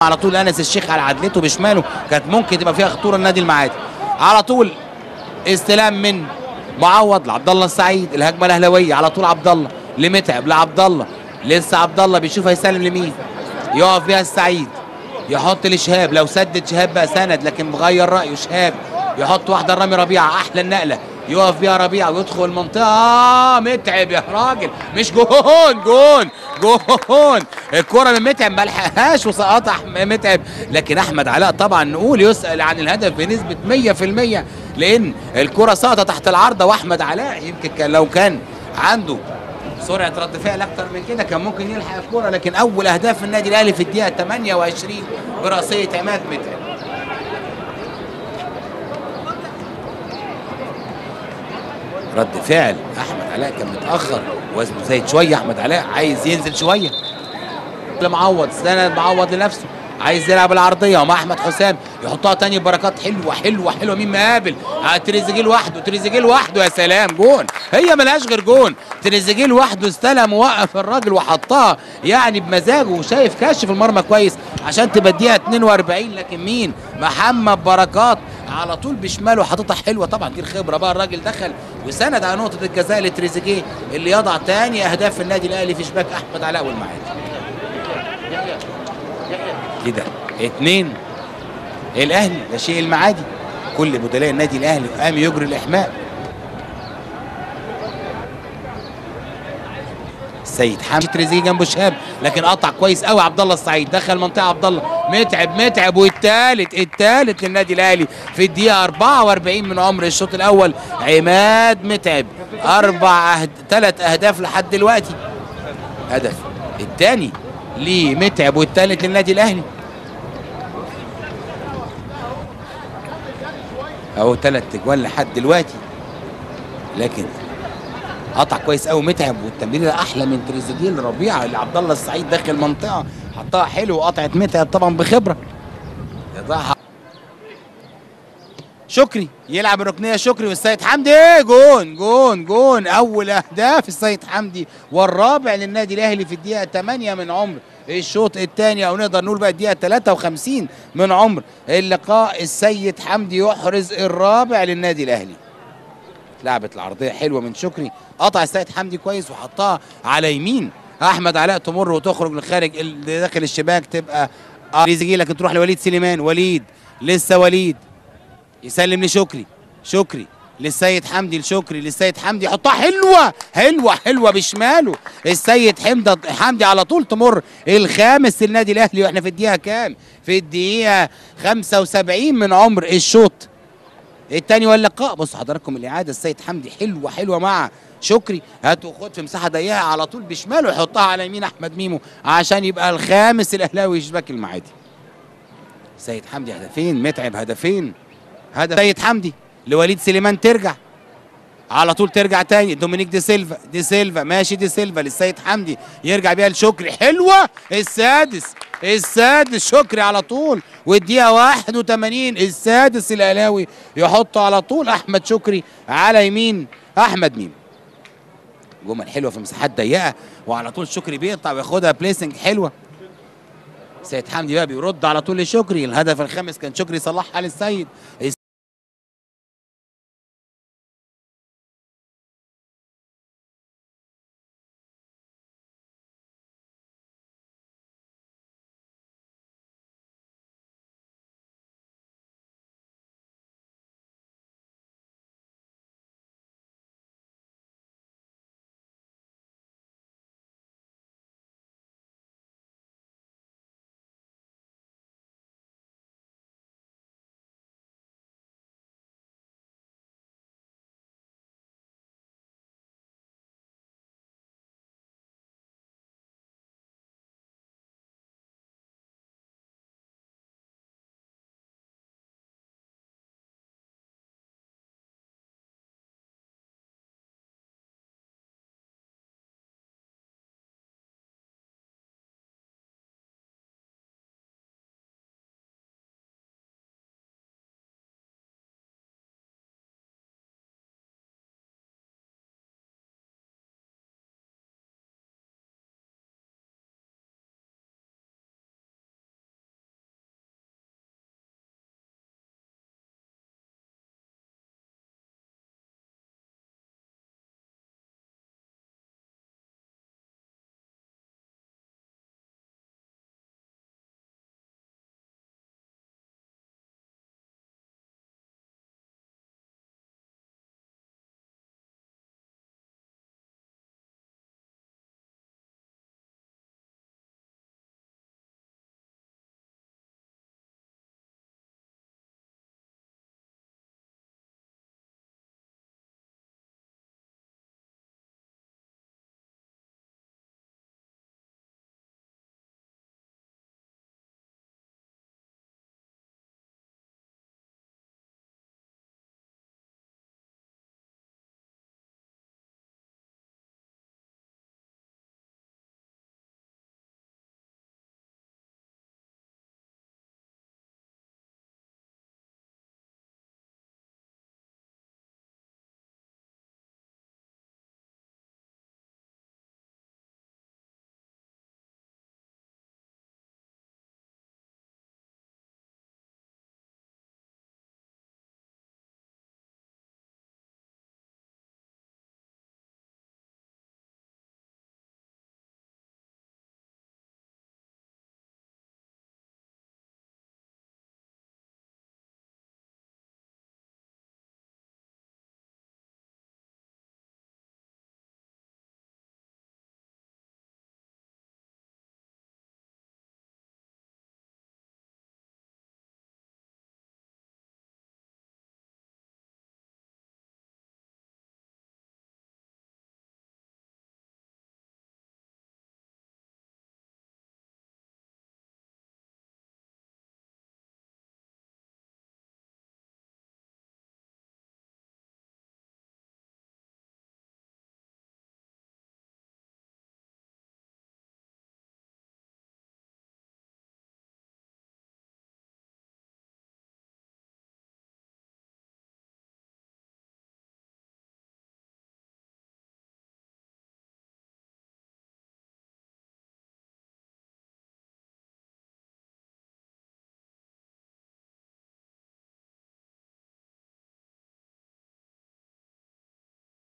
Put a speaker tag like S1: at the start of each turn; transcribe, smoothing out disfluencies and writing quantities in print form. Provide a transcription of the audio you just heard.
S1: على طول انس الشيخ على عدلته بشماله، كانت ممكن تبقى فيها خطوره النادي المعادي. على طول استلام من معوض لعبد الله السعيد، الهجمه الاهلاويه على طول عبد الله لمتعب لعبد الله، لسه عبد الله بيشوف هيسلم لمين، يقف بيها السعيد يحط لشهاب، لو سدد شهاب بقى سند لكن مغير رايه شهاب، يحط واحده رامي ربيعه احلى النقله، يقف بيها ربيعه ويدخل المنطقه. متعب يا راجل، مش جون جون جون، الكره من متعب ما لحقهاش وسقطها متعب، لكن احمد علاء طبعا نقول يسال عن الهدف بنسبه 100% لان الكره سقطت تحت العارضه، واحمد علاء يمكن لو كان عنده سرعه رد فعل اكتر من كده كان ممكن يلحق الكره، لكن اول اهداف النادي الاهلي في الدقيقه 28 براسيه عماد متعب. رد فعل احمد علاء كان متاخر، وزنه زايد شويه، احمد علاء عايز ينزل شويه لمعوض، سند معوض لنفسه، عايز يلعب العرضيه ومع احمد حسام يحطها تاني ببركات. حلوه حلوه حلوه، مين مقابل؟ تريزيجيه لوحده، تريزيجيه لوحده، يا سلام جون، هي ملهاش غير جون. تريزيجيه لوحده استلم ووقف الراجل وحطها يعني بمزاجه، وشايف كاشف المرمى كويس عشان تبقى الدقيقه 42، لكن مين؟ محمد بركات على طول بشماله حاططها حلوه. طبعا دي الخبره بقى، الراجل دخل وسند على نقطه الجزاء لتريزيجيه اللي يضع تاني اهداف النادي الاهلي في شباك احمد علاء والمعادي. كده 2 الاهلي لا شيء المعادي. كل بدلاء النادي الاهلي قام يجري الاحماء. السيد حمدي تريزيجيه جنبه شهاب، لكن قطع كويس قوي عبد الله السعيد، دخل منطقه عبد الله متعب والثالث للنادي الاهلي في الدقيقه 44 من عمر الشوط الاول. عماد متعب 3 اهداف لحد دلوقتي، هدف الثاني لمتعب والثالث للنادي الاهلي، اهو 3 اجوال لحد دلوقتي، لكن قطع كويس قوي متعب، والتمريره احلى من تريزيجيه لربيعه اللي عبد الله السعيد داخل المنطقه حطها حلو، وقطعت متعب طبعا بخبره. يضيعها شكري، يلعب الركنيه شكري والسيد حمدي، جون اول اهداف السيد حمدي والرابع للنادي الاهلي في الدقيقه 8 من عمر الشوط الثاني، او نقدر نقول بقى الدقيقه 53 من عمر اللقاء. السيد حمدي يحرز الرابع للنادي الاهلي. لعبت العرضيه حلوه من شكري، قطع السيد حمدي كويس وحطها على يمين احمد علاء، تمر وتخرج لخارج داخل الشباك، تبقى تريزيجيه لكن تروح لوليد سليمان، وليد لسه وليد يسلم شكري للسيد حمدي، للسيد حمدي يحطها حلوه بشماله. السيد حمدي على طول تمر الخامس للنادي الاهلي، واحنا في الدقيقه كام؟ في الدقيقه 75 من عمر الشوط الثاني واللقاء. بصوا حضراتكم الاعاده، السيد حمدي حلوه مع شكري، هات وخد في مساحه ضيقه على طول بشماله يحطها على يمين احمد ميمو عشان يبقى الخامس الاهلاوي شباك المعادي. سيد حمدي هدفين، متعب هدفين، هدف سيد حمدي لوليد سليمان، ترجع على طول، ترجع تاني دومينيك دي سيلفا ماشي، دي سيلفا للسيد حمدي يرجع بيها لشكري، حلوه السادس شكري على طول، والدقيقه 81 السادس الاهلاوي يحطه على طول احمد شكري على يمين احمد ميم. جمل حلوه في مساحات ضيقه، وعلى طول شكري بيقطع وياخدها بليسنج حلوه. سيد حمدي بقى بيرد على طول لشكري، الهدف الخامس كان شكري صلحها للسيد